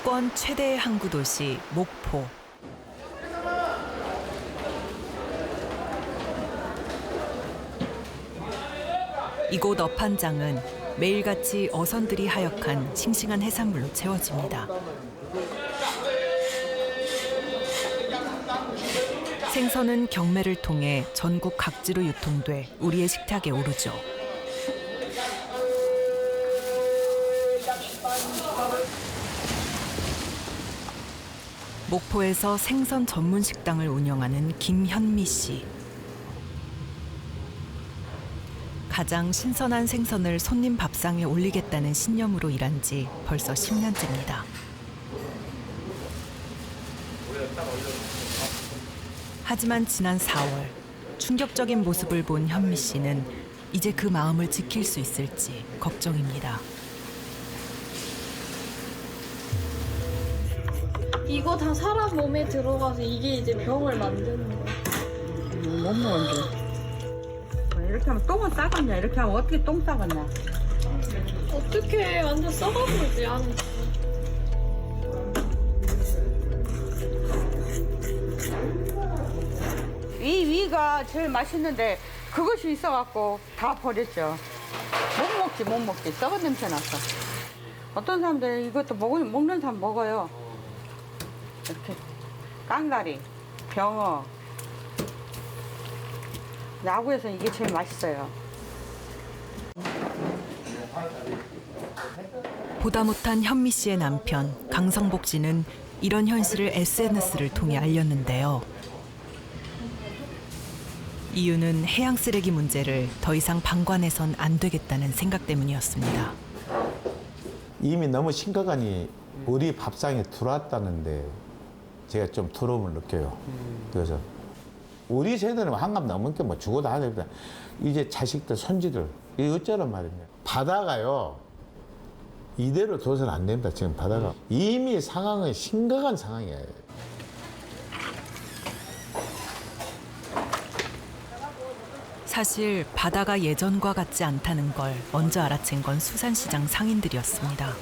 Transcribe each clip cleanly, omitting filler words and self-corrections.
수도권 최대의 항구 도시 목포. 이곳 어판장은 매일같이 어선들이 하역한 싱싱한 해산물로 채워집니다. 생선은 경매를 통해 전국 각지로 유통돼 우리의 식탁에 오르죠. 목포에서 생선 전문 식당을 운영하는 김현미 씨. 가장 신선한 생선을 손님 밥상에 올리겠다는 신념으로 일한 지 벌써 10년째입니다. 하지만 지난 4월 충격적인 모습을 본 현미 씨는 이제 그 마음을 지킬 수 있을지 걱정입니다. 이거 다 사람 몸에 들어가서 이게 이제 병을 만드는 거야. 못 먹은데. 이렇게 하면 똥은 싸겠냐? 이렇게 하면 어떻게 똥 싸겠냐? 어떻게 완전 썩어버리지 안에. 이 위가 제일 맛있는데 그것이 있어갖고 다 버렸죠. 못 먹지. 썩은 냄새 났어. 어떤 사람들 이것도 먹는 사람 먹어요. 이렇게 깡다리, 병어. 야구에서 이게 제일 맛있어요. 보다 못한 현미 씨의 남편 강성복 씨는 이런 현실을 SNS를 통해 알렸는데요. 이유는 해양 쓰레기 문제를 더 이상 방관해선 안 되겠다는 생각 때문이었습니다. 이미 너무 심각하니 우리 밥상에 들어왔다는데 제가 좀 두려움을 느껴요. 그래서 우리 세대는 한갑 넘게 뭐 죽어도 하야 됩니다. 이제 자식들, 손지들 이게 어쩌란 말입니까? 바다가요 이대로 둬서는 안 됩니다. 지금 바다가 이미 상황은 심각한 상황이에요. 사실 바다가 예전과 같지 않다는 걸 먼저 알아챈 건 수산시장 상인들이었습니다.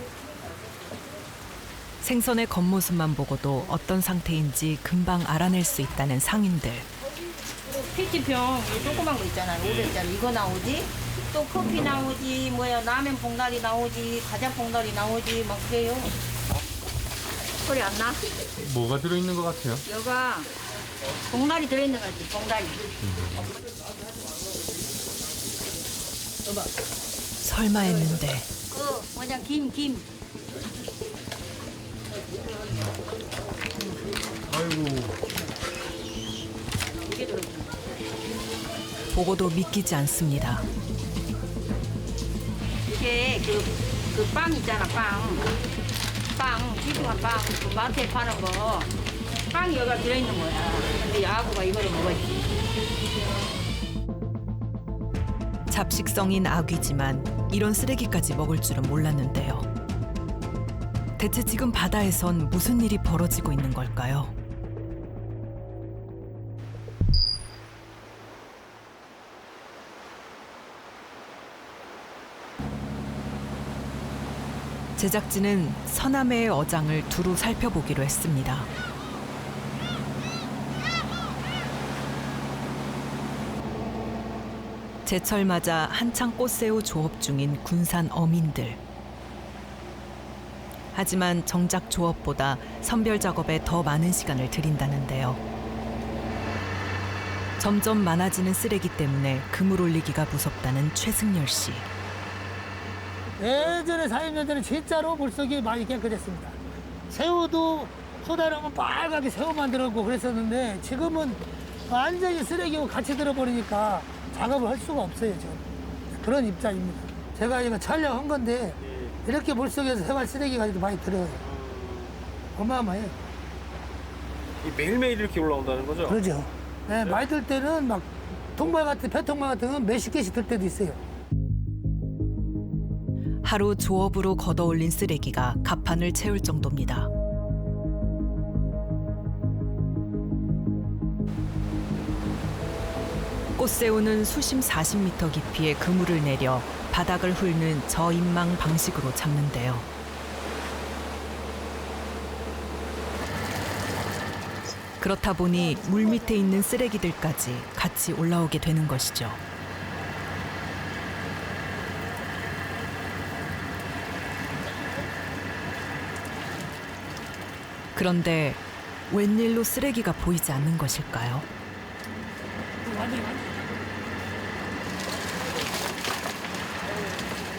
생선의 겉모습만 보고도 어떤 상태인지 금방 알아낼 수 있다는 상인들. 피치병 이 조그만 거 있잖아요. 500짜리 이거 나오지. 또 커피 나오지. 라면 봉다리 나오지. 과자 봉다리 나오지. 막 그래요. 소리 안 나? 뭐가 들어있는 것 같아요? 여가 봉다리 들어있는 거지. 봉다리. 설마 했는데 김. 아이고. 보고도 믿기지 않습니다. 이게 그 빵 있잖아. 빵 튀김한 빵. 그 마트에 파는 거. 빵이 여기가 들어있는 거야. 근데 야구가 이거를 먹었지. 잡식성인 아귀지만 이런 쓰레기까지 먹을 줄은 몰랐는데요. 대체 지금 바다에선 무슨 일이 벌어지고 있는 걸까요? 제작진은 서남해의 어장을 두루 살펴보기로 했습니다. 제철 맞아 한창 꽃새우 조업 중인 군산 어민들. 하지만 정작 조업보다 선별 작업에 더 많은 시간을 들인다는데요. 점점 많아지는 쓰레기 때문에 그물 올리기가 무섭다는 최승열 씨. 예전에 40년 전에 진짜로 물속이 많이 깨끗했습니다. 새우도 쏟아놓으면 빨갛게 새우만 들어오고 그랬었는데 지금은 완전히 쓰레기고 같이 들어버리니까 작업을 할 수가 없어요, 지금. 그런 입장입니다. 제가 이거 촬영한 건데 이렇게 물속에서 생활 쓰레기가 이렇게 많이 들어요. 어마어마해요. 매일매일 이렇게 올라온다는 거죠? 그러죠. 네, 많이 들 때는 막 배통말 같은 건 몇십 개씩 들 때도 있어요. 하루 조업으로 걷어올린 쓰레기가 갑판을 채울 정도입니다. 꽃새우는 수심 40m 깊이의 그물을 내려 바닥을 훑는 저인망 방식으로 잡는데요. 그렇다 보니 물 밑에 있는 쓰레기들까지 같이 올라오게 되는 것이죠. 그런데 웬일로 쓰레기가 보이지 않는 것일까요?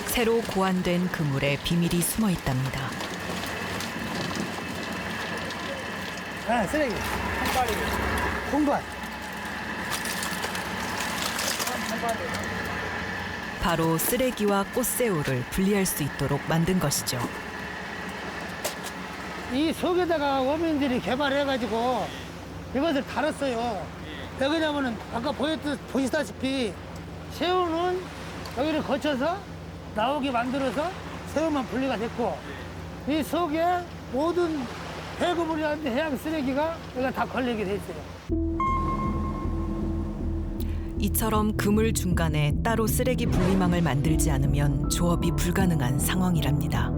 새로 고안된 그물에 비밀이 숨어 있답니다. 아, 쓰레기. 공발. 바로 쓰레기와 꽃새우를 분리할 수 있도록 만든 것이죠. 이 속에다가 어민들이 개발해가지고 이것을 달았어요. 왜 그러냐면은 아까 보시다시피 새우는 여기를 거쳐서 나오게 만들어서 새우만 분리가 됐고 이 속에 모든 폐구물이라든지 해양 쓰레기가 여기가 다 걸리게 돼 있어요. 이처럼 그물 중간에 따로 쓰레기 분리망을 만들지 않으면 조업이 불가능한 상황이랍니다.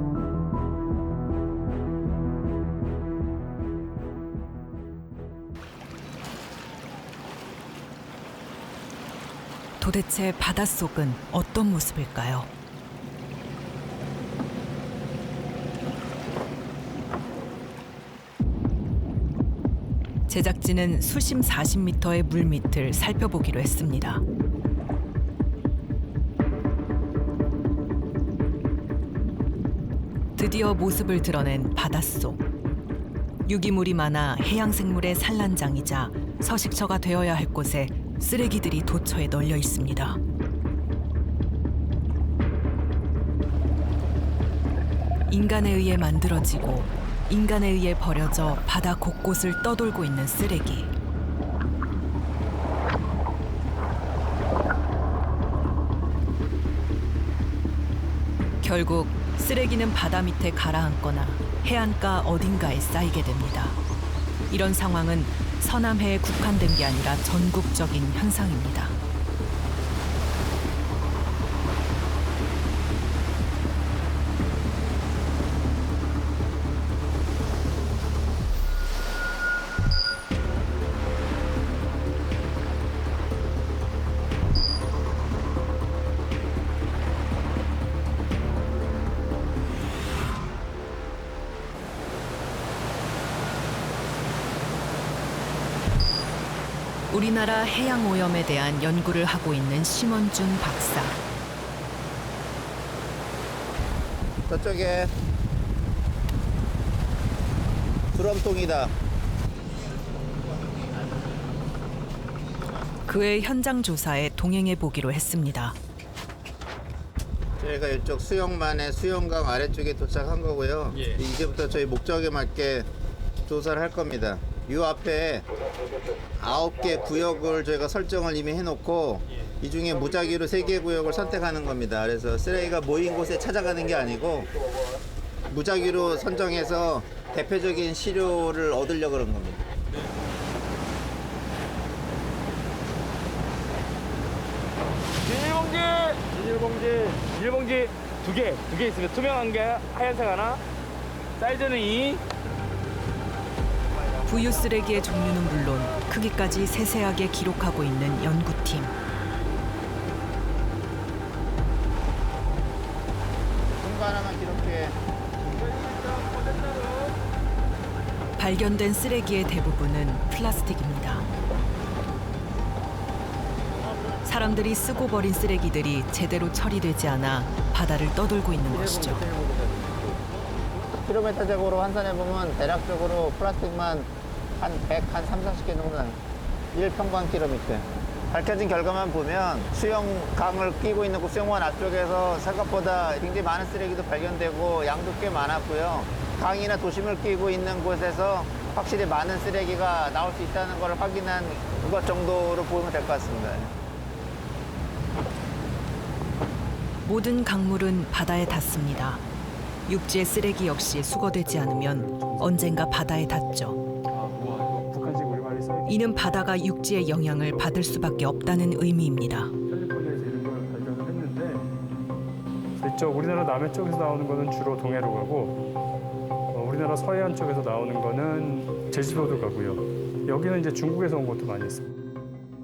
도대체 바닷속은 어떤 모습일까요? 제작진은 수심 40m의 물밑을 살펴보기로 했습니다. 드디어 모습을 드러낸 바닷속. 유기물이 많아 해양생물의 산란장이자 서식처가 되어야 할 곳에 쓰레기들이 도처에 널려 있습니다. 인간에 의해 만들어지고 인간에 의해 버려져 바다 곳곳을 떠돌고 있는 쓰레기. 결국 쓰레기는 바다 밑에 가라앉거나 해안가 어딘가에 쌓이게 됩니다. 이런 상황은 서남해에 국한된 게 아니라 전국적인 현상입니다. 우리나라 해양 오염에 대한 연구를 하고 있는 심원준 박사. 저쪽에 드럼통이다. 그의 현장 조사에 동행해 보기로 했습니다. 저희가 이쪽 수영만의 수영강 아래쪽에 도착한 거고요. 이제부터 저희 목적에 맞게 조사를 할 겁니다. 이 앞에 9개 구역을 저희가 설정을 이미 해놓고 이 중에 무작위로 3개 구역을 선택하는 겁니다. 그래서 쓰레기가 모인 곳에 찾아가는 게 아니고 무작위로 선정해서 대표적인 시료를 얻으려고 그런 겁니다. 비닐봉지 2개 있습니다. 투명한 게 하얀색 하나, 사이즈는 2. 부유 쓰레기의 종류는 물론 크기까지 세세하게 기록하고 있는 연구팀. 공부 하나만 기록해. 발견된 쓰레기의 대부분은 플라스틱입니다. 사람들이 쓰고 버린 쓰레기들이 제대로 처리되지 않아 바다를 떠돌고 있는 것이죠. 킬로미터적으로 환산해보면 대략적으로 플라스틱만 한 100, 한 3, 40개 정도 나요. 1평방킬로미터. 밝혀진 결과만 보면 수영강을 끼고 있는 수영원 앞쪽에서 생각보다 굉장히 많은 쓰레기도 발견되고 양도 꽤 많았고요. 강이나 도심을 끼고 있는 곳에서 확실히 많은 쓰레기가 나올 수 있다는 걸 확인한 것 정도로 보면 될 것 같습니다. 모든 강물은 바다에 닿습니다. 육지의 쓰레기 역시 수거되지 않으면 언젠가 바다에 닿죠. 이는 바다가 육지의 영향을 받을 수밖에 없다는 의미입니다. 캘리포니아에서 이런 걸 발견을 했는데 이쪽 우리나라 남해 쪽에서 나오는 거는 주로 동해로 가고 우리나라 서해안 쪽에서 나오는 거는 제주도도 가고요. 여기는 이제 중국에서 온 것도 많이 있습니다.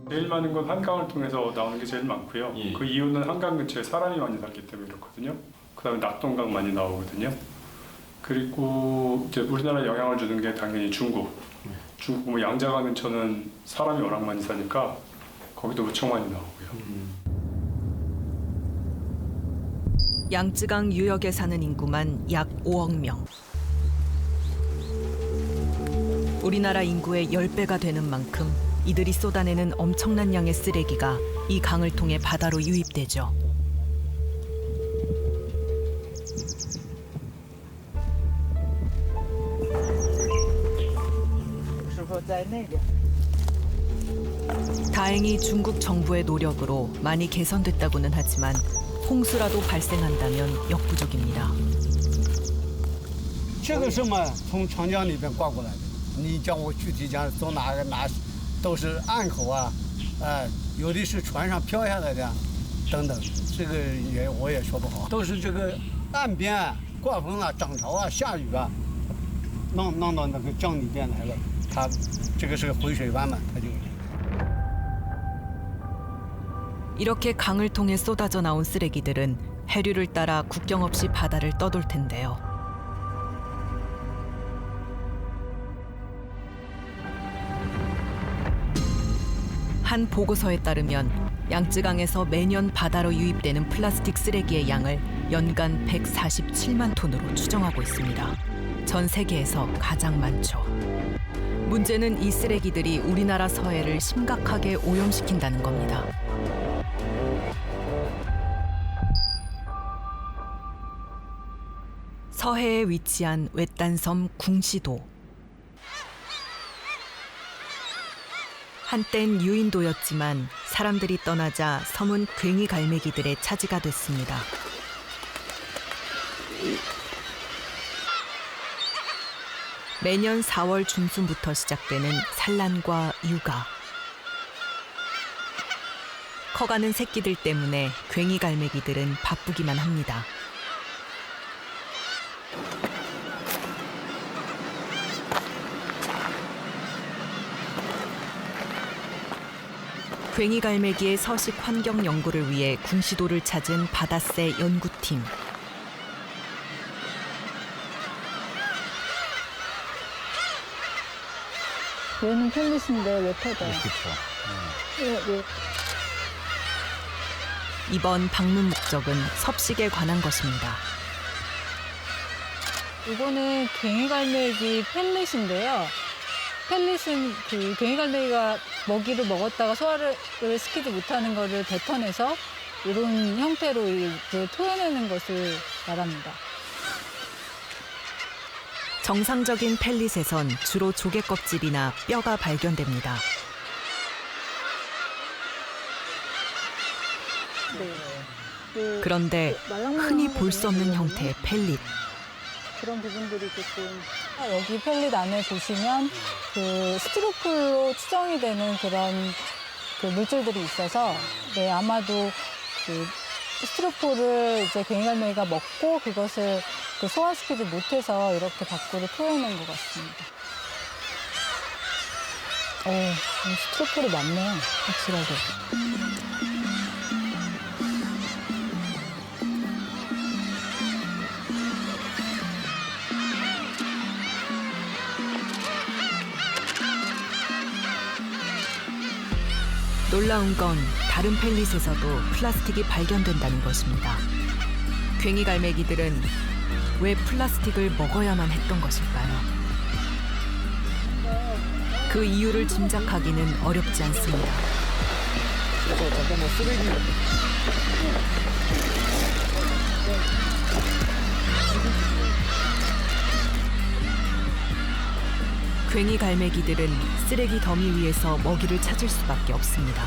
제일 많은 건 한강을 통해서 나오는 게 제일 많고요. 그 이유는 한강 근처에 사람이 많이 살기 때문에 그렇거든요. 그다음에 낙동강 많이 나오거든요. 그리고 이제 우리나라에 영향을 주는 게 당연히 중국. 중국 뭐 양자강 근처는 사람이 워낙 많이 사니까 거기도 무척 많이 나오고요. 양쯔강 유역에 사는 인구만 약 5억 명. 우리나라 인구의 10배가 되는 만큼 이들이 쏟아내는 엄청난 양의 쓰레기가 이 강을 통해 바다로 유입되죠. 다행히 중국 정부의 노력으로 많이 개선됐다고는 하지만 홍수라도 발생한다면 역부족입니다. 这个是嘛，从长江那边刮过来的。你叫我具体讲走哪都是岸口啊，有的是船上漂下来的，等等，这个我也说不好。都是这个岸边刮风啊、涨潮啊、下雨啊，弄到那个江里边来了。它这个是个回水湾嘛，它就。 이렇게 강을 통해 쏟아져 나온 쓰레기들은 해류를 따라 국경 없이 바다를 떠돌 텐데요. 한 보고서에 따르면 양쯔강에서 매년 바다로 유입되는 플라스틱 쓰레기의 양을 연간 147만 톤으로 추정하고 있습니다. 전 세계에서 가장 많죠. 문제는 이 쓰레기들이 우리나라 서해를 심각하게 오염시킨다는 겁니다. 서해에 위치한 외딴섬 궁시도. 한땐 유인도였지만 사람들이 떠나자 섬은 괭이 갈매기들의 차지가 됐습니다. 매년 4월 중순부터 시작되는 산란과 육아. 커가는 새끼들 때문에 괭이 갈매기들은 바쁘기만 합니다. 괭이 갈매기의 서식 환경 연구를 위해 궁시도를 찾은 바다새 연구팀. 얘는 펠릿인데 왜 터져? 이번 방문 목적은 섭식에 관한 것입니다. 이거는 괭이갈매기 펠릿인데요. 펠릿은 그 괭이갈매기가 먹이를 먹었다가 소화를 시키지 못하는 거를 뱉어내서 이런 형태로 이제 토해내는 것을 말합니다. 정상적인 펠릿에선 주로 조개 껍질이나 뼈가 발견됩니다. 그런데 흔히 볼 수 없는 형태의 펠릿. 그런 부분들이 조금 여기 펠릿 안에 보시면 그 스티로폴로 추정이 되는 그런 그 물질들이 있어서 아마도 그 스티로폴을 이제 괭이갈매기가 먹고 그것을 그 소화시키지 못해서 이렇게 밖으로 토해낸 것 같습니다. 스티로폴이 많네요, 확실하게. 놀라운 건 다른 펠릿에서도 플라스틱이 발견된다는 것입니다. 괭이 갈매기들은 왜 플라스틱을 먹어야만 했던 것일까요? 그 이유를 짐작하기는 어렵지 않습니다. 괭이 갈매기들은 쓰레기 더미 위에서 먹이를 찾을 수밖에 없습니다.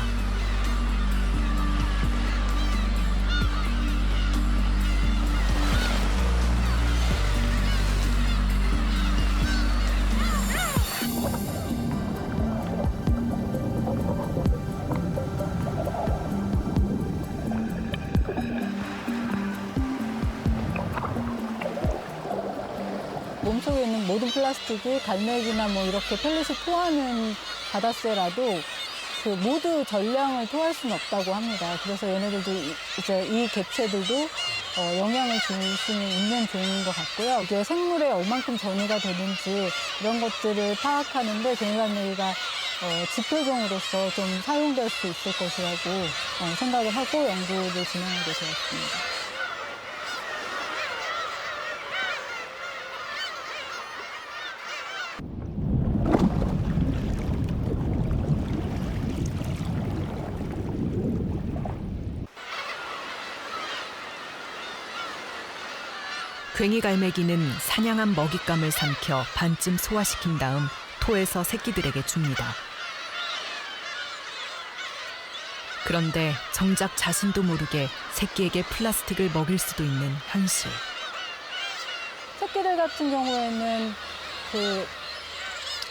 몸속에 있는 모든 플라스틱이 갈매기나 뭐 이렇게 펠릿이 토하는 바다새라도 그 모두 전량을 토할 수는 없다고 합니다. 그래서 얘네들도 이제 이 개체들도 영향을 줄 수는 있는 종인 것 같고요. 이게 생물에 얼만큼 전이가 되는지 이런 것들을 파악하는데 괭이갈매기가 지표종으로서 좀 사용될 수 있을 것이라고 생각을 하고 연구를 진행하게 되었습니다. 괭이갈매기는 사냥한 먹잇감을 삼켜 반쯤 소화시킨 다음 토에서 새끼들에게 줍니다. 그런데 정작 자신도 모르게 새끼에게 플라스틱을 먹일 수도 있는 현실. 새끼들 같은 경우에는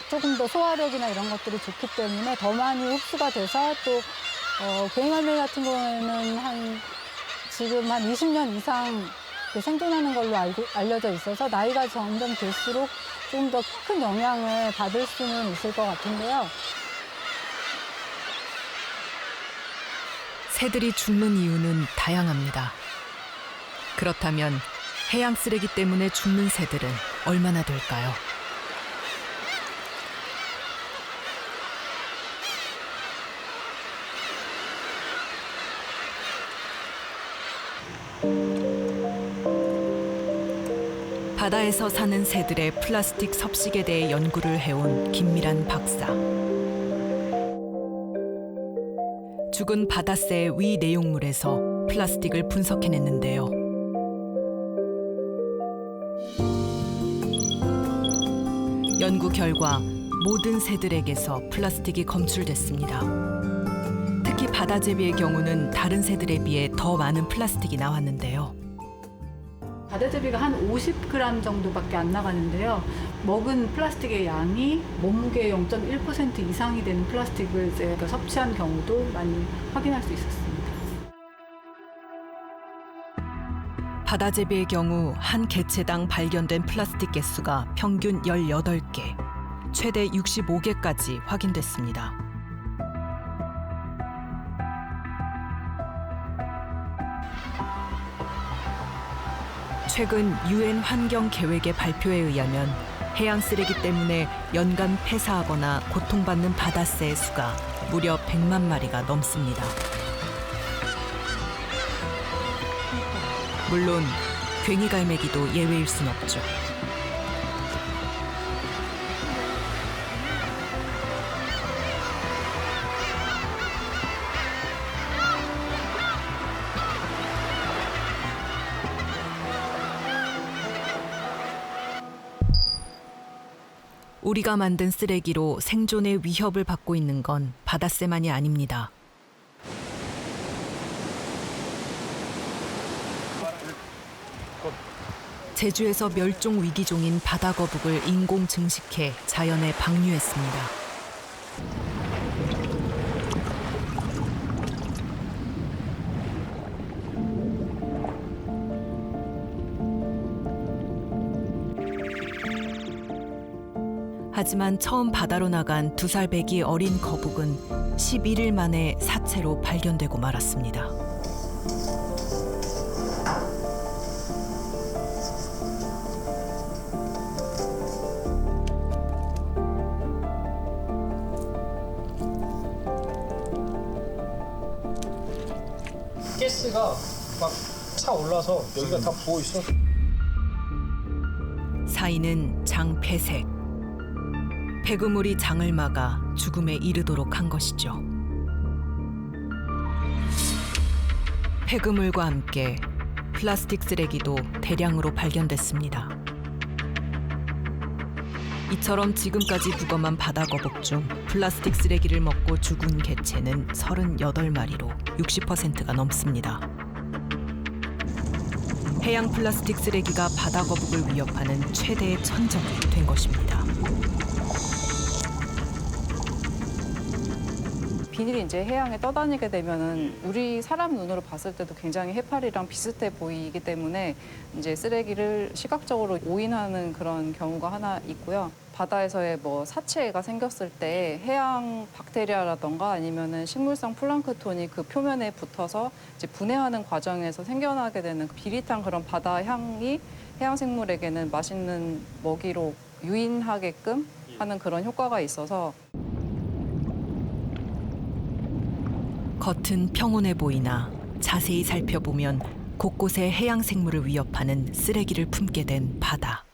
조금 더 소화력이나 이런 것들이 좋기 때문에 더 많이 흡수가 돼서 또 괭이갈매기 같은 경우에는 지금 한 20년 이상 생존하는 걸로 알려져 있어서 나이가 점점 들수록 좀 더 큰 영향을 받을 수는 있을 것 같은데요. 새들이 죽는 이유는 다양합니다. 그렇다면 해양 쓰레기 때문에 죽는 새들은 얼마나 될까요? 바다에서 사는 새들의 플라스틱 섭식에 대해 연구를 해온 김미란 박사. 죽은 바다새의 위 내용물에서 플라스틱을 분석해냈는데요. 연구 결과 모든 새들에게서 플라스틱이 검출됐습니다. 특히 바다제비의 경우는 다른 새들에 비해 더 많은 플라스틱이 나왔는데요. 바다제비가 한 50g 정도밖에 안 나가는데요. 먹은 플라스틱의 양이 몸무게의 0.1% 이상이 되는 플라스틱을 이제 섭취한 경우도 많이 확인할 수 있었습니다. 바다제비의 경우 한 개체당 발견된 플라스틱 개수가 평균 18개, 최대 65개까지 확인됐습니다. 최근 UN 환경계획의 발표에 의하면 해양 쓰레기 때문에 연간 폐사하거나 고통받는 바다새의 수가 무려 100만 마리가 넘습니다. 물론 괭이갈매기도 예외일 순 없죠. 우리가 만든 쓰레기로 생존의 위협을 받고 있는 건 바다새만이 아닙니다. 제주에서 멸종 위기종인 바다거북을 인공 증식해 자연에 방류했습니다. 하지만 처음 바다로 나간 2살 배기 어린 거북은 11일 만에 사체로 발견되고 말았습니다. 가스가 막 차 올라서 여기가 다 부어 있어. 사인은 장폐색. 폐구물이 장을 막아 죽음에 이르도록 한 것이죠. 폐구물과 함께 플라스틱 쓰레기도 대량으로 발견됐습니다. 이처럼 지금까지 부검한 바다거북 중 플라스틱 쓰레기를 먹고 죽은 개체는 38마리로 60%가 넘습니다. 해양 플라스틱 쓰레기가 바다거북을 위협하는 최대의 천적이 된 것입니다. 비닐이 이제 해양에 떠다니게 되면은 우리 사람 눈으로 봤을 때도 굉장히 해파리랑 비슷해 보이기 때문에 이제 쓰레기를 시각적으로 오인하는 그런 경우가 하나 있고요. 바다에서의 뭐 사체가 생겼을 때 해양 박테리아라던가 아니면은 식물성 플랑크톤이 그 표면에 붙어서 이제 분해하는 과정에서 생겨나게 되는 비릿한 그런 바다 향이 해양 생물에게는 맛있는 먹이로 유인하게끔 하는 그런 효과가 있어서 겉은 평온해 보이나 자세히 살펴보면 곳곳에 해양 생물을 위협하는 쓰레기를 품게 된 바다.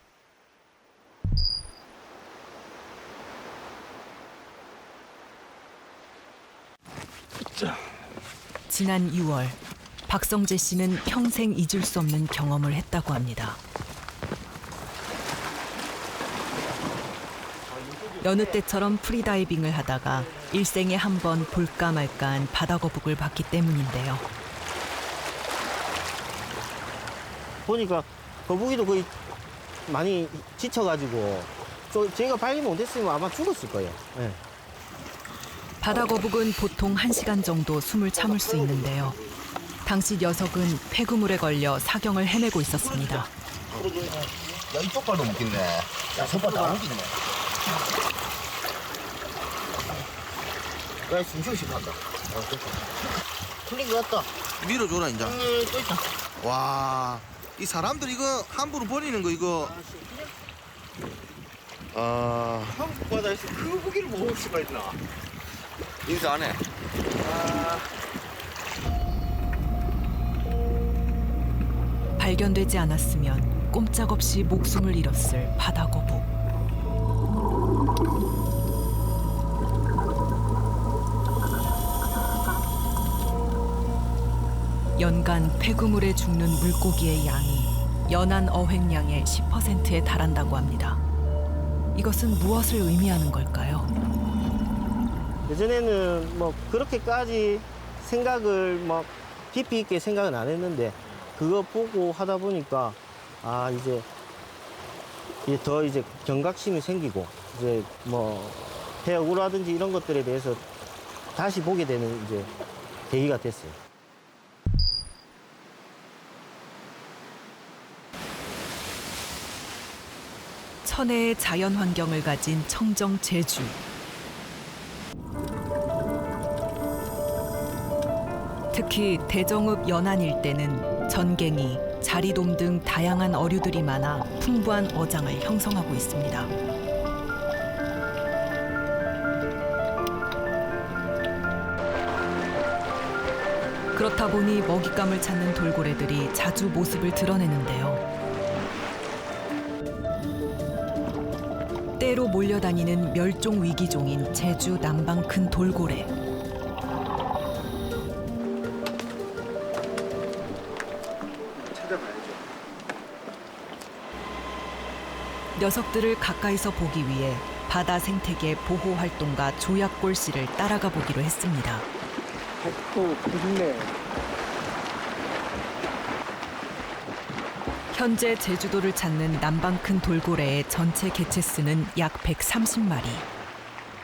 지난 6월, 박성재 씨는 평생 잊을 수 없는 경험을 했다고 합니다. 여느 때처럼 프리다이빙을 하다가 일생에 한 번 볼까 말까한 바다거북을 봤기 때문인데요. 보니까 거북이도 거의 많이 지쳐가지고 제가 발견 못했으면 아마 죽었을 거예요. 네. 바다거북은 보통 1시간 정도 숨을 참을 수 있는데요. 당시 녀석은 폐구물에 걸려 사경을 헤매고 있었습니다. 야, 이쪽 발도 묶겠네. 야, 손발 다 묶겠네. 야, 숨쉬기 한다. 풀린 것 같다. 밀어줘라, 이제. 또 있다. 와, 이 사람들 이거 함부로 버리는 거, 이거. 한국 바다에서 그 고기를 먹을 수가 있나? 인사 안 해. 발견되지 않았으면 꼼짝없이 목숨을 잃었을 바다거북. 연간 폐구물에 죽는 물고기의 양이 연안 어획량의 10%에 달한다고 합니다. 이것은 무엇을 의미하는 걸까요? 예전에는 뭐 그렇게까지 생각을 막 깊이 있게 생각은 안 했는데 그거 보고 하다 보니까 아 이제 더 이제 경각심이 생기고 이제 뭐 해어구라든지 이런 것들에 대해서 다시 보게 되는 이제 계기가 됐어요. 천혜의 자연 환경을 가진 청정 제주. 특히 대정읍 연안 일대는 전갱이, 자리돔 등 다양한 어류들이 많아 풍부한 어장을 형성하고 있습니다. 그렇다 보니 먹잇감을 찾는 돌고래들이 자주 모습을 드러내는데요. 때로 몰려다니는 멸종 위기종인 제주 남방 큰 돌고래. 찾아봐야죠. 녀석들을 가까이서 보기 위해 바다 생태계 보호 활동가 조약골 씨를 따라가 보기로 했습니다. 현재 제주도를 찾는 남방 큰 돌고래의 전체 개체수는 약 130마리.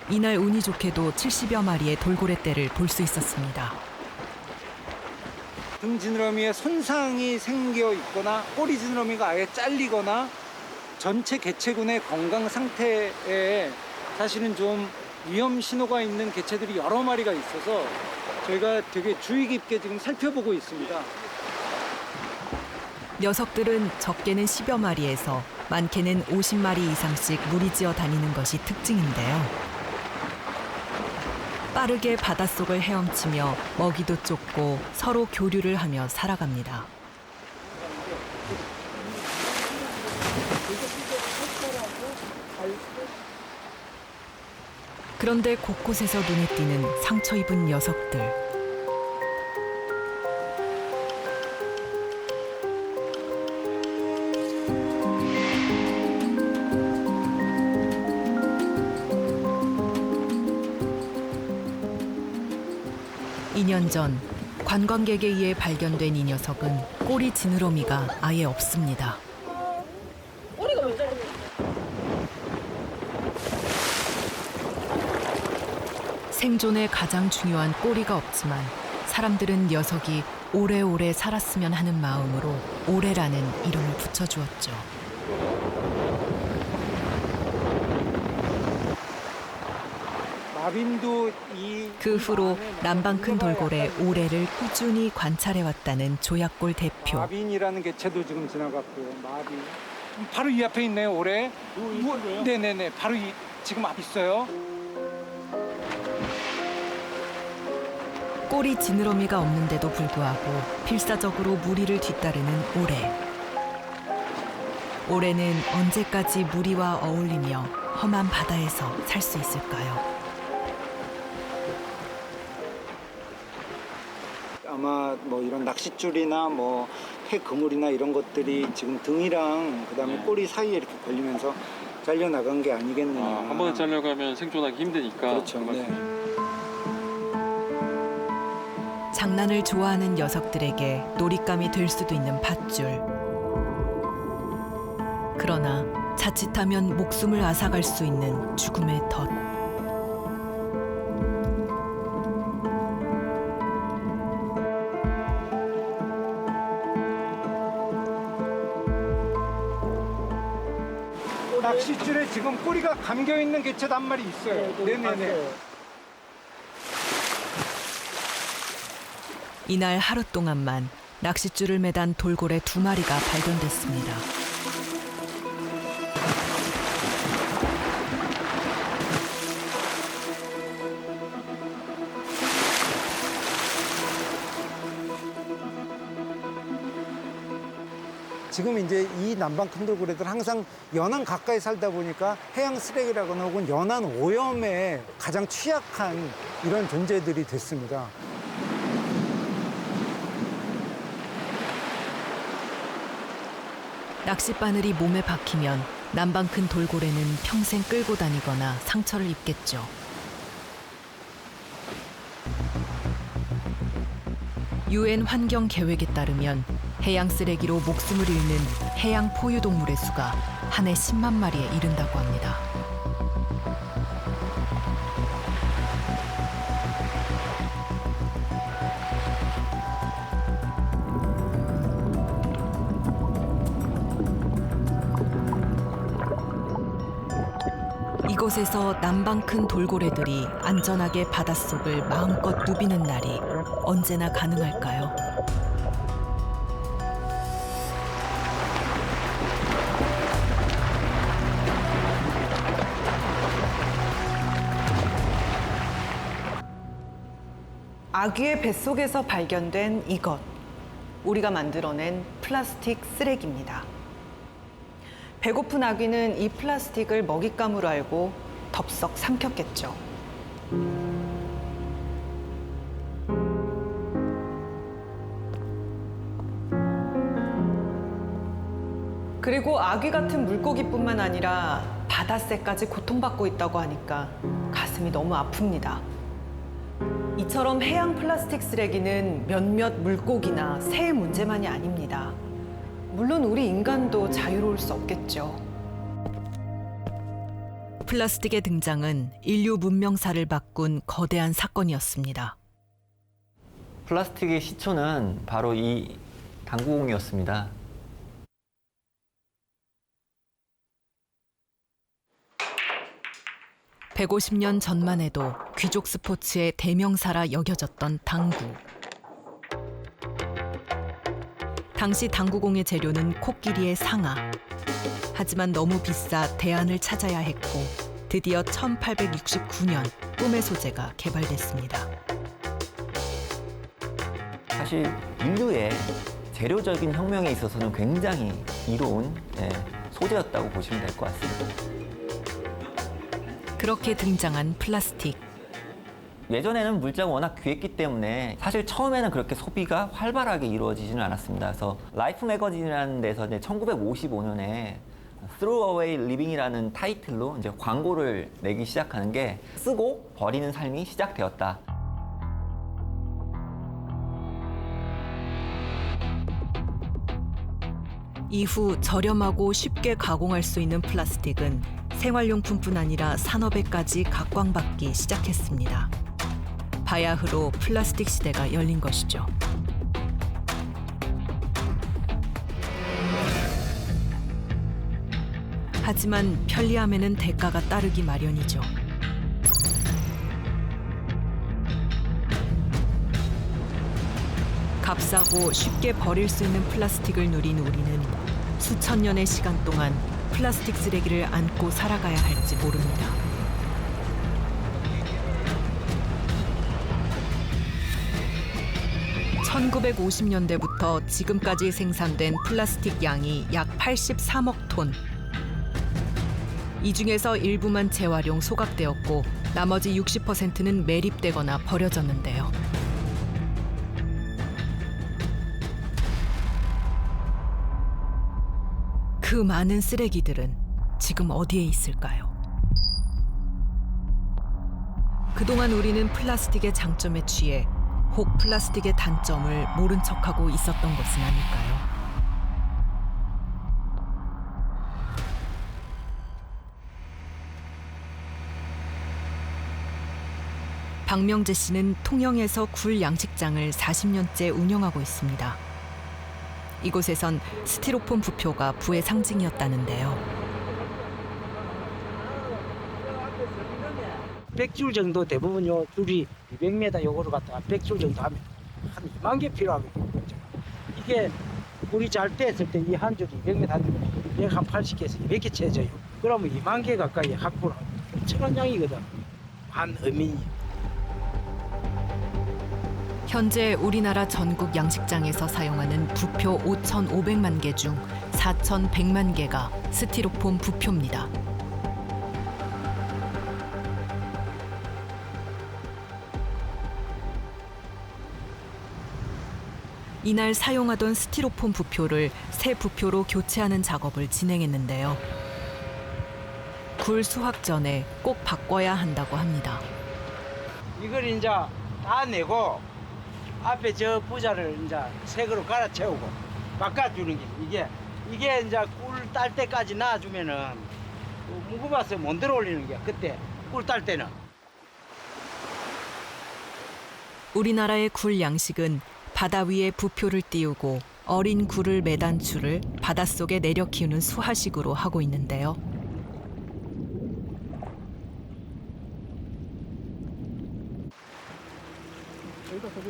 이날 운이 좋게도 70여 마리의 돌고래떼를 볼 수 있었습니다. 등 지느러미에 손상이 생겨 있거나 꼬리 지느러미가 아예 잘리거나 전체 개체군의 건강 상태에 사실은 좀 위험 신호가 있는 개체들이 여러 마리가 있어서 저희가 되게 주의 깊게 지금 살펴보고 있습니다. 녀석들은 적게는 10여 마리에서 많게는 50마리 이상씩 무리지어 다니는 것이 특징인데요. 빠르게 바닷속을 헤엄치며 먹이도 쫓고 서로 교류를 하며 살아갑니다. 그런데 곳곳에서 눈에 띄는 상처 입은 녀석들. 2년 전 관광객에 의해 발견된 이 녀석은 꼬리 지느러미가 아예 없습니다. 꼬리가 왜 저래? 생존에 가장 중요한 꼬리가 없지만 사람들은 녀석이 오래오래 살았으면 하는 마음으로 오래라는 이름을 붙여주었죠. 마빈도 그 후로 남방 큰 돌고래 오래를 꾸준히 관찰해왔다는 조약골 대표. 마빈이라는 개체도 지금 지나갔고요. 마빈. 바로 이 앞에 있네요. 오래. 네네네. 바로 지금 앞에 있어요. 꼬리 지느러미가 없는데도 불구하고 필사적으로 무리를 뒤따르는 오래. 오래는 언제까지 무리와 어울리며 험한 바다에서 살 수 있을까요? 아마 뭐 이런 낚싯줄이나 뭐 폐그물이나 이런 것들이 지금 등이랑 그다음에 꼬리 사이에 이렇게 걸리면서 잘려 나간 게 아니겠느냐. 한 번에 잘려가면 생존하기 힘드니까. 그렇죠. 네. 장난을 좋아하는 녀석들에게 놀잇감이 될 수도 있는 밧줄. 그러나 자칫하면 목숨을 앗아갈 수 있는 죽음의 덫. 낚싯줄에 지금 꼬리가 감겨 있는 개체도 한 마리 있어요. 네네네. 이날 하루 동안만 낚싯줄을 매단 돌고래 2마리가 발견됐습니다. 지금 이제 이 남방 큰 돌고래들 항상 연안 가까이 살다 보니까 해양 쓰레기라거나 혹은 연안 오염에 가장 취약한 이런 존재들이 됐습니다. 낚싯바늘이 몸에 박히면 남방 큰 돌고래는 평생 끌고 다니거나 상처를 입겠죠. UN 환경 계획에 따르면 해양 쓰레기로 목숨을 잃는 해양 포유동물의 수가 한 해 10만 마리에 이른다고 합니다. 이곳에서 남방 큰 돌고래들이 안전하게 바닷속을 마음껏 누비는 날이 언제나 가능할까요? 아귀의 뱃속에서 발견된 이것. 우리가 만들어낸 플라스틱 쓰레기입니다. 배고픈 아귀는 이 플라스틱을 먹잇감으로 알고 덥석 삼켰겠죠. 그리고 아귀 같은 물고기뿐만 아니라 바다새까지 고통받고 있다고 하니까 가슴이 너무 아픕니다. 이처럼 해양 플라스틱 쓰레기는 몇몇 물고기나 새의 문제만이 아닙니다. 물론 우리 인간도 자유로울 수 없겠죠. 플라스틱의 등장은 인류 문명사를 바꾼 거대한 사건이었습니다. 플라스틱의 시초는 바로 이 당구공이었습니다. (150년) 전만 해도 귀족 스포츠의 대명사라 여겨졌던 당구. 당시 당구공의 재료는 코끼리의 상아. 하지만 너무 비싸 대안을 찾아야 했고 드디어 1869년 꿈의 소재가 개발됐습니다. 사실 인류의 재료적인 혁명에 있어서는 굉장히 이로운 소재였다고 보시면 될 것 같습니다. 그렇게 등장한 플라스틱. 예전에는 물자가 워낙 귀했기 때문에 사실 처음에는 그렇게 소비가 활발하게 이루어지지는 않았습니다. 그래서 라이프 매거진이라는 데서 이제 1955년에 Throwaway Living이라는 타이틀로 이제 광고를 내기 시작하는 게 쓰고 버리는 삶이 시작되었다. 이후 저렴하고 쉽게 가공할 수 있는 플라스틱은 생활용품뿐 아니라 산업에까지 각광받기 시작했습니다. 바야흐로 플라스틱 시대가 열린 것이죠. 하지만 편리함에는 대가가 따르기 마련이죠. 값싸고 쉽게 버릴 수 있는 플라스틱을 누린 우리는 수천 년의 시간 동안 플라스틱 쓰레기를 안고 살아가야 할지 모릅니다. (1950년대부터) 지금까지 생산된 플라스틱 양이 약 83억 톤. 이 중에서 일부만 재활용 소각되었고 나머지 60%는 매립되거나 버려졌는데요. 그 많은 쓰레기들은 지금 어디에 있을까요? 그동안 우리는 플라스틱의 장점에 취해 혹 플라스틱의 단점을 모른 척하고 있었던 것은 아닐까요? 박명재 씨는 통영에서 굴 양식장을 40년째 운영하고 있습니다. 이곳에선 스티로폼 부표가 부의 상징이었다는데요. 100줄 정도 대부분 요 줄이 200m 요거를 갖다가 100줄 정도 하면 한 2만 개 필요하거든요. 이게 굴이 잘 뗐을 때 이 한 줄이 200m 한 줄이 180개에서 200개 채져요. 그러면 2만 개 가까이 확보를 하고 엄청난 양이거든. 한 어민이. 현재 우리나라 전국 양식장에서 사용하는 부표 5,500만 개 중 4,100만 개가 스티로폼 부표입니다. 이날 사용하던 스티로폼 부표를 새 부표로 교체하는 작업을 진행했는데요. 굴 수확 전에 꼭 바꿔야 한다고 합니다. 이걸 이제 다 내고 앞에 저 부자를 이제 색으로 갈아채우고 바꿔주는 게 이게 이제 꿀 딸 때까지 놔주면은 무거워서 못 들어올리는 게 그때 꿀 딸 때는. 우리나라의 굴 양식은 바다 위에 부표를 띄우고 어린 굴을 매단추를 바닷속에 내려 키우는 수하식으로 하고 있는데요.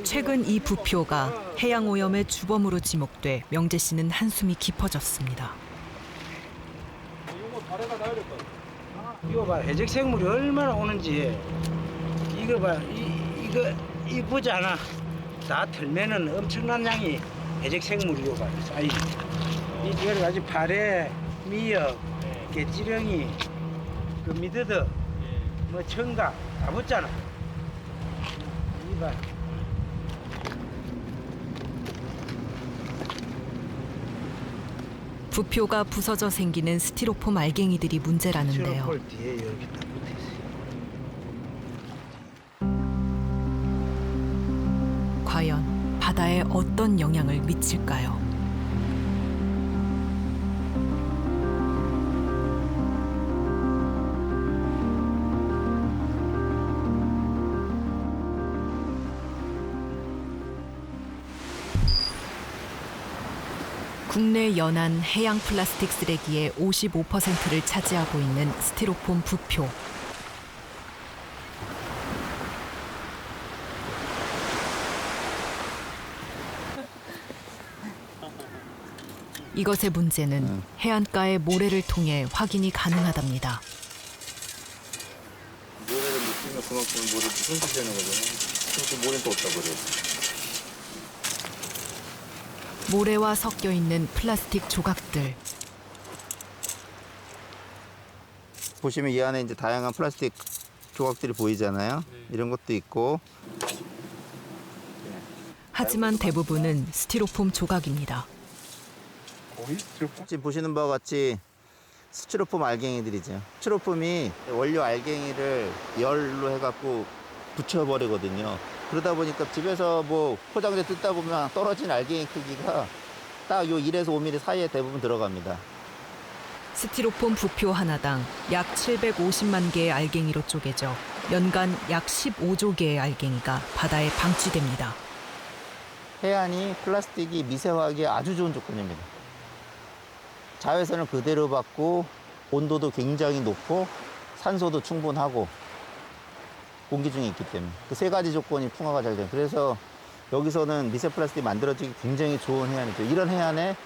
최근 이 부표가 해양 오염의 주범으로 지목돼 명재 씨는 한숨이 깊어졌습니다. 이거 봐, 해적 생물이 얼마나 오는지. 이거 봐, 이 보잖아. 다 털면은 엄청난 양이 해적 생물이요 봐. 이 여러 가지 파래, 미역, 개찌렁이, 그 미더덕, 뭐 청각 다 붙잖아. 이 봐. 부표가 부서져 생기는 스티로폼 알갱이들이 문제라는데요. 스티로폼 뒤에 여기 다 붙어 있어요. 과연 바다에 어떤 영향을 미칠까요? 국내 연안 해양 플라스틱 쓰레기의 55%를 차지하고 있는 스티로폼 부표. 이것의 문제는 해안가의 모래를 통해 확인이 가능하답니다. 모래를 묻히면 그만큼 모래도 손실되는 거잖아요. 그래서 모래는 또 어디다 버려요? 모래와 섞여 있는 플라스틱 조각들. 보시면 이 안에 이제 다양한 플라스틱 조각들이 보이잖아요. 이런 것도 있고. 하지만 대부분은 스티로폼 조각입니다. 지금 보시는 바와 같이 스티로폼 알갱이들이죠. 스티로폼이 원료 알갱이를 열로 해갖고 붙여버리거든요. 그러다 보니까 집에서 뭐 포장재 뜯다 보면 떨어진 알갱이 크기가 딱 요 1에서 5mm 사이에 대부분 들어갑니다. 스티로폼 부표 하나당 약 750만 개의 알갱이로 쪼개져 연간 약 15조 개의 알갱이가 바다에 방치됩니다. 해안이 플라스틱이 미세화하기에 아주 좋은 조건입니다. 자외선을 그대로 받고 온도도 굉장히 높고 산소도 충분하고 공기 중에 있기 때문에 그 세 가지 조건이 풍화가 잘 돼요. 그래서 여기서는 미세 플라스틱이 만들어지기 굉장히 좋은 해안이죠. 이런 해안에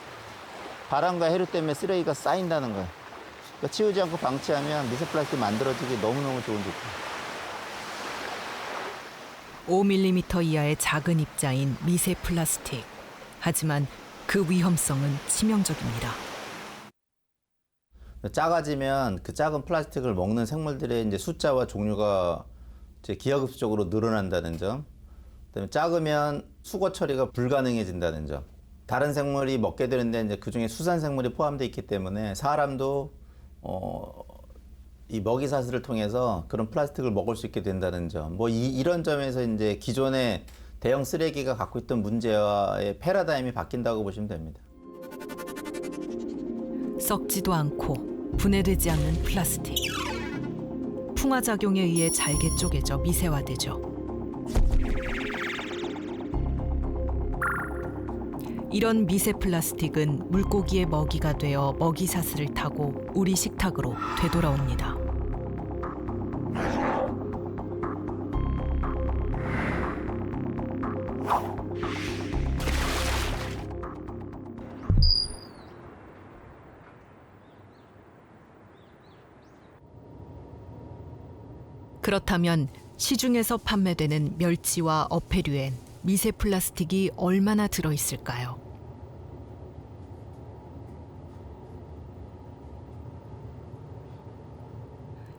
바람과 해류 때문에 쓰레기가 쌓인다는 거예요. 그러니까 치우지 않고 방치하면 미세 플라스틱이 만들어지기 너무너무 좋은 조건. 5mm 이하의 작은 입자인 미세 플라스틱. 하지만 그 위험성은 치명적입니다. 작아지면 그 작은 플라스틱을 먹는 생물들의 이제 숫자와 종류가 이제 기하급수적으로 늘어난다는 점. 그다음에 작으면 수거 처리가 불가능해진다는 점. 다른 생물이 먹게 되는데 이제 그 중에 수산 생물이 포함되어 있기 때문에 사람도 이 먹이 사슬을 통해서 그런 플라스틱을 먹을 수 있게 된다는 점. 뭐 이런 점에서 이제 기존의 대형 쓰레기가 갖고 있던 문제와의 패러다임이 바뀐다고 보시면 됩니다. 썩지도 않고 분해되지 않는 플라스틱. 풍화작용에 의해 잘게 쪼개져 미세화되죠. 이런 미세 플라스틱은 물고기의 먹이가 되어 먹이 사슬을 타고 우리 식탁으로 되돌아옵니다. 그렇다면 시중에서 판매되는 멸치와 어패류엔 미세 플라스틱이 얼마나 들어있을까요?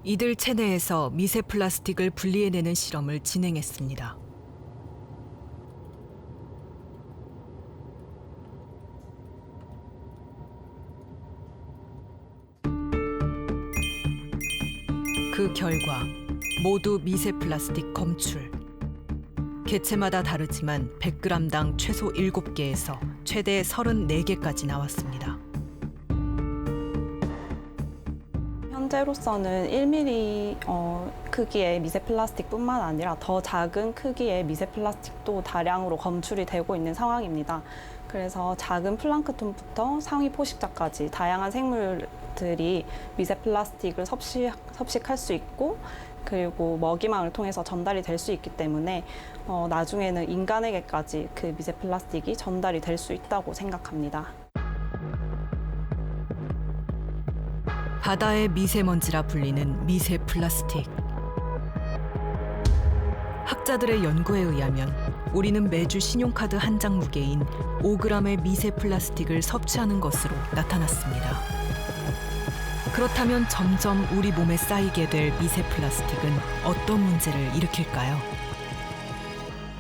이들 체내에서 미세 플라스틱을 분리해내는 실험을 진행했습니다. 그 결과 모두 미세 플라스틱 검출. 개체마다 다르지만 100g당 최소 7개에서 최대 34개까지 나왔습니다. 현재로서는 1mm 크기의 미세 플라스틱뿐만 아니라 더 작은 크기의 미세 플라스틱도 다량으로 검출이 되고 있는 상황입니다. 그래서 작은 플랑크톤부터 상위 포식자까지 다양한 생물들이 미세 플라스틱을 섭식할 수 있고, 그리고 먹이망을 통해서 전달이 될 수 있기 때문에 나중에는 인간에게까지 그 미세 플라스틱이 전달이 될 수 있다고 생각합니다. 바다의 미세먼지라 불리는 미세 플라스틱. 학자들의 연구에 의하면 우리는 매주 신용카드 한 장 무게인 5g의 미세 플라스틱을 섭취하는 것으로 나타났습니다. 그렇다면 점점 우리 몸에 쌓이게 될 미세 플라스틱은 어떤 문제를 일으킬까요?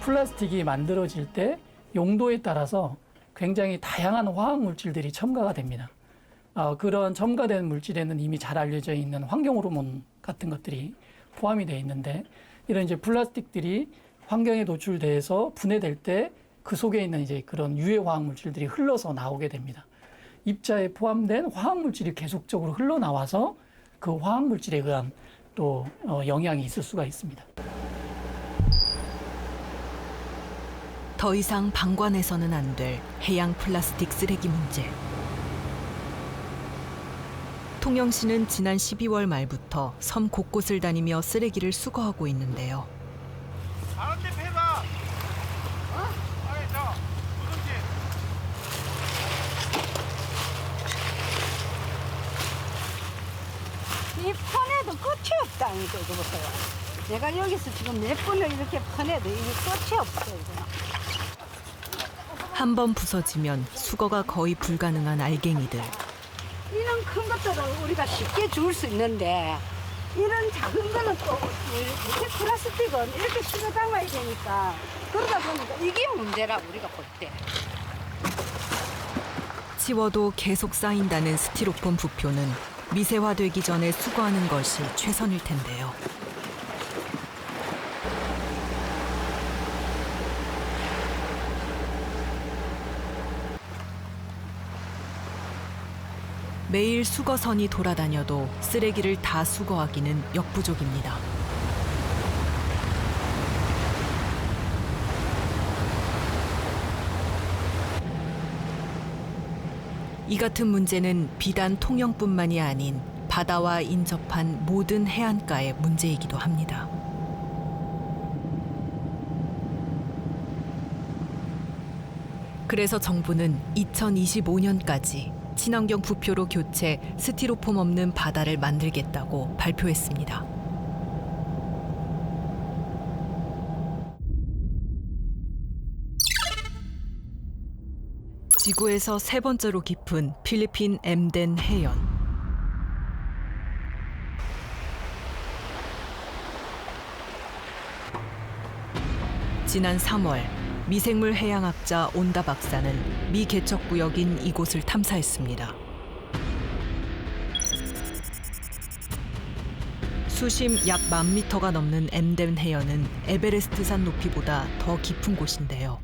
플라스틱이 만들어질 때 용도에 따라서 굉장히 다양한 화학 물질들이 첨가가 됩니다. 그런 첨가된 물질에는 이미 잘 알려져 있는 환경 호르몬 같은 것들이 포함이 되어 있는데, 이런 이제 플라스틱들이 환경에 노출돼서 분해될 때 그 속에 있는 이제 그런 유해 화학 물질들이 흘러서 나오게 됩니다. 입자에 포함된 화학 물질이 계속적으로 흘러나와서 그 화학 물질에 의한 또 영향이 있을 수가 있습니다. 더 이상 방관해서는 안 될 해양 플라스틱 쓰레기 문제. 통영시는 지난 12월 말부터 섬 곳곳을 다니며 쓰레기를 수거하고 있는데요. 가운데 패봐. 아니 저 무슨지. 이 퍼내도 끝이 없다. 이거 보세요. 내가 여기서 지금 몇 번을 이렇게 퍼내도 이게 끝이 없어. 한 번 부서지면 수거가 거의 불가능한 알갱이들. 이런 큰 것들은 우리가 쉽게 주울 수 있는데, 이런 작은 거는 또 밑에 플라스틱은 이렇게 실어 담아야 되니까, 그러다 보니까 이게 문제라 우리가 볼 때. 치워도 계속 쌓인다는 스티로폼 부표는 미세화되기 전에 수거하는 것이 최선일 텐데요. 매일 수거선이 돌아다녀도 쓰레기를 다 수거하기는 역부족입니다. 이 같은 문제는 비단 통영뿐만이 아닌 바다와 인접한 모든 해안가의 문제이기도 합니다. 그래서 정부는 2025년까지 친환경 부표로 교체, 스티로폼 없는 바다를 만들겠다고 발표했습니다. 지구에서 세 번째로 깊은 필리핀 엠덴 해연. 지난 3월 미생물 해양학자 온다 박사는 미개척구역인 이곳을 탐사했습니다. 수심 약 10,000m가 넘는 엠덴 해연은 에베레스트산 높이보다 더 깊은 곳인데요.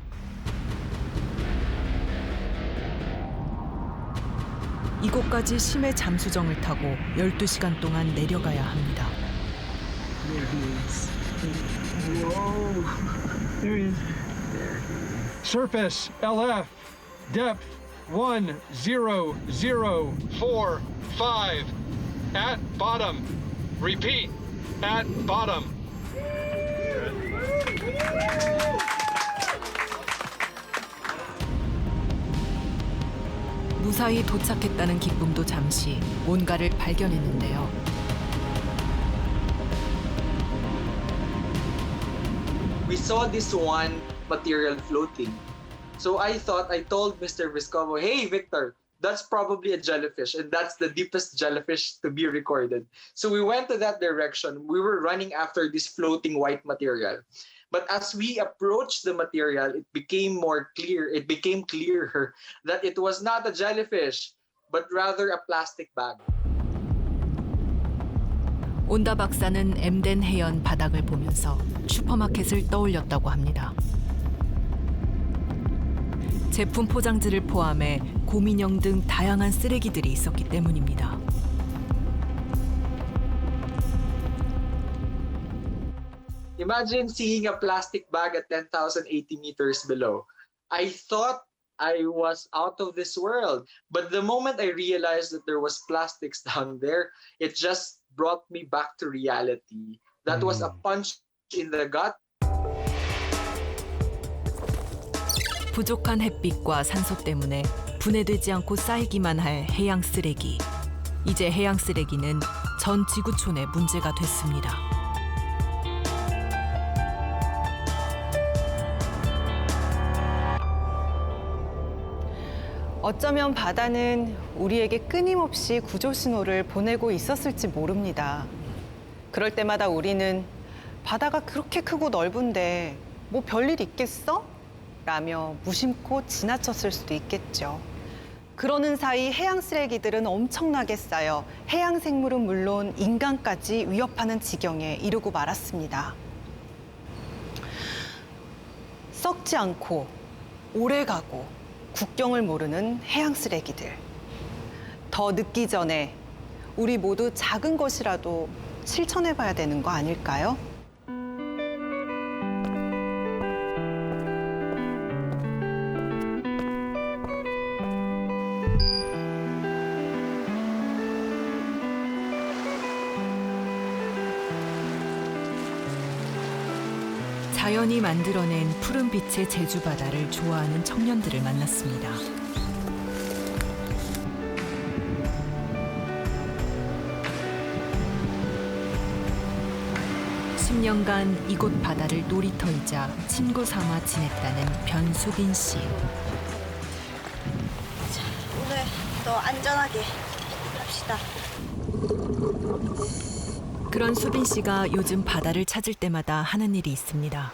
이곳까지 심해 잠수정을 타고 12시간 동안 내려가야 합니다. Surface LF depth 10045 at bottom. Repeat, at bottom. 무사히 도착했다는 기쁨도 잠시 뭔가를 발견했는데요. We saw this one material floating. So I told Mr. Viscovo, hey, Victor, that's probably a jellyfish, and that's the deepest jellyfish to be recorded. So we went to that direction. We were running after this floating white material. But as we approached the material, it became more clear. It became clearer that it was not a jellyfish, but rather a plastic bag. 온다 박사는 엠덴 해연 바닥을 보면서 슈퍼마켓을 떠올렸다고 합니다. 제품 포장지를 포함해 곰인형 등 다양한 쓰레기들이 있었기 때문입니다. Imagine seeing a plastic bag at 10,080 meters below. I thought I was out of this world. But the moment I realized that there was plastics down there, it just brought me back to reality. That was a punch in the gut. 부족한 햇빛과 산소 때문에 분해되지 않고 쌓이기만 할 해양 쓰레기. 이제 해양 쓰레기는 전 지구촌의 문제가 됐습니다. 어쩌면 바다는 우리에게 끊임없이 구조 신호를 보내고 있었을지 모릅니다. 그럴 때마다 우리는 바다가 그렇게 크고 넓은데 뭐 별일 있겠어? 라며 무심코 지나쳤을 수도 있겠죠. 그러는 사이 해양 쓰레기들은 엄청나게 쌓여 해양 생물은 물론 인간까지 위협하는 지경에 이르고 말았습니다. 썩지 않고 오래가고 국경을 모르는 해양 쓰레기들. 더 늦기 전에 우리 모두 작은 것이라도 실천해봐야 되는 거 아닐까요? 자연이 만들어낸 푸른빛의 제주 바다를 좋아하는 청년들을 만났습니다. (10년간) 이곳 바다를 놀이터이자 친구 삼아 지냈다는 변수빈 씨. 오늘 더 안전하게 갑시다. 그런 수빈 씨가 요즘 바다를 찾을 때마다 하는 일이 있습니다.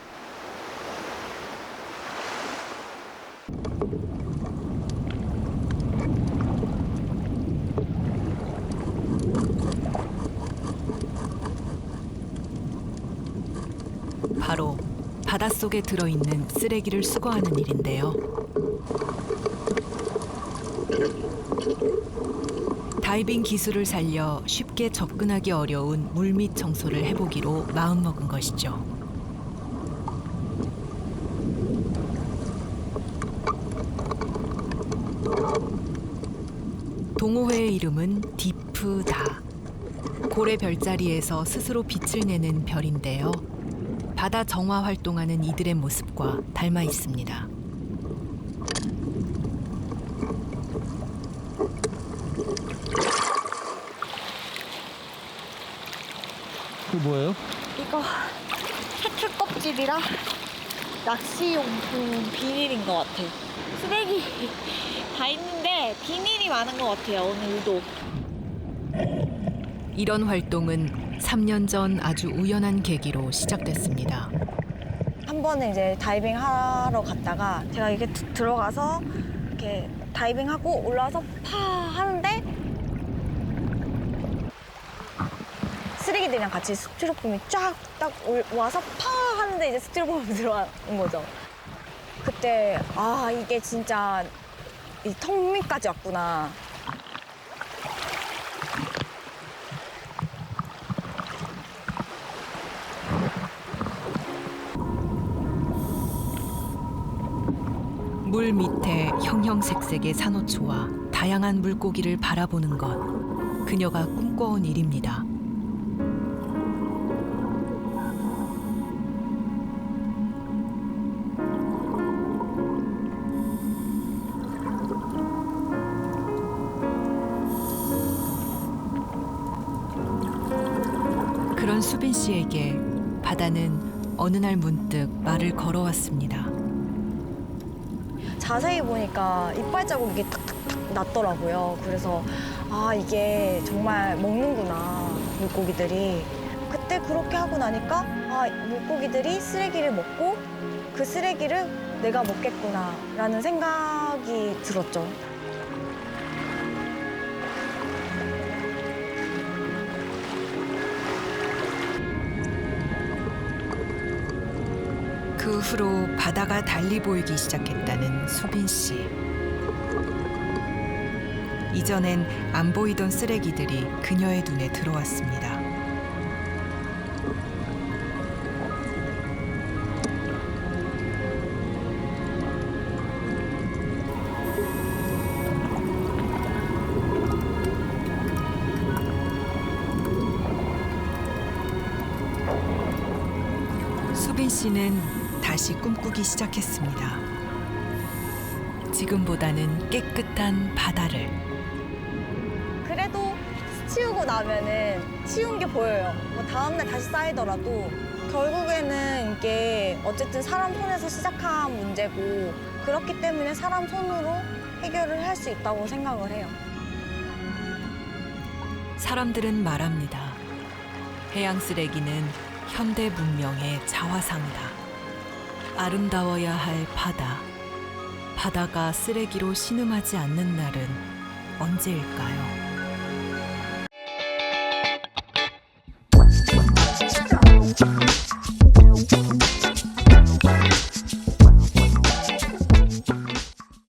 바로 바닷속에 들어있는 쓰레기를 수거하는 일인데요. 다이빙 기술을 살려 쉽게 접근하기 어려운 물밑 청소를 해보기로 마음먹은 것이죠. 동호회의 이름은 디프다. 고래 별자리에서 스스로 빛을 내는 별인데요. 바다 정화 활동하는 이들의 모습과 닮아 있습니다. 그 뭐예요? 이거 해출 껍질이랑 낚시용품 비닐인 것 같아요. 쓰레기 다 있는데 비닐이 많은 것 같아요, 오늘 유독. 이런 활동은 3년 전 아주 우연한 계기로 시작됐습니다. 한 번은 이제 다이빙 하러 갔다가 제가 이렇게 들어가서 이렇게 다이빙하고 올라와서 파 하는데 쓰레기들이랑 같이 스티로폼이 쫙 딱 와서 파 하는데 이제 스티로폼이 들어간 거죠. 그때 아 이게 진짜 이 턱 밑까지 왔구나. 물 밑에 형형색색의 산호초와 다양한 물고기를 바라보는 것, 그녀가 꿈꿔온 일입니다. 그런 수빈 씨에게 바다는 어느 날 문득 말을 걸어왔습니다. 자세히 보니까 이빨 자국이 탁탁탁 났더라고요. 그래서 아 이게 정말 먹는구나 물고기들이. 그때 그렇게 하고 나니까 아 물고기들이 쓰레기를 먹고 그 쓰레기를 내가 먹겠구나 라는 생각이 들었죠. 그 후로 바다가 달리 보이기 시작했다는 수빈 씨. 이전엔 안 보이던 쓰레기들이 그녀의 눈에 들어왔습니다. 수빈 씨는 다시 꿈꾸기 시작했습니다. 지금보다는 깨끗한 바다를. 그래도 치우고 나면은 치운 게 보여요. 뭐 다음날 다시 쌓이더라도 결국에는 이게 어쨌든 사람 손에서 시작한 문제고 그렇기 때문에 사람 손으로 해결을 할 수 있다고 생각을 해요. 사람들은 말합니다. 해양 쓰레기는 현대 문명의 자화상이다. 아름다워야 할 바다. 바다가 쓰레기로 신음하지 않는 날은 언제일까요?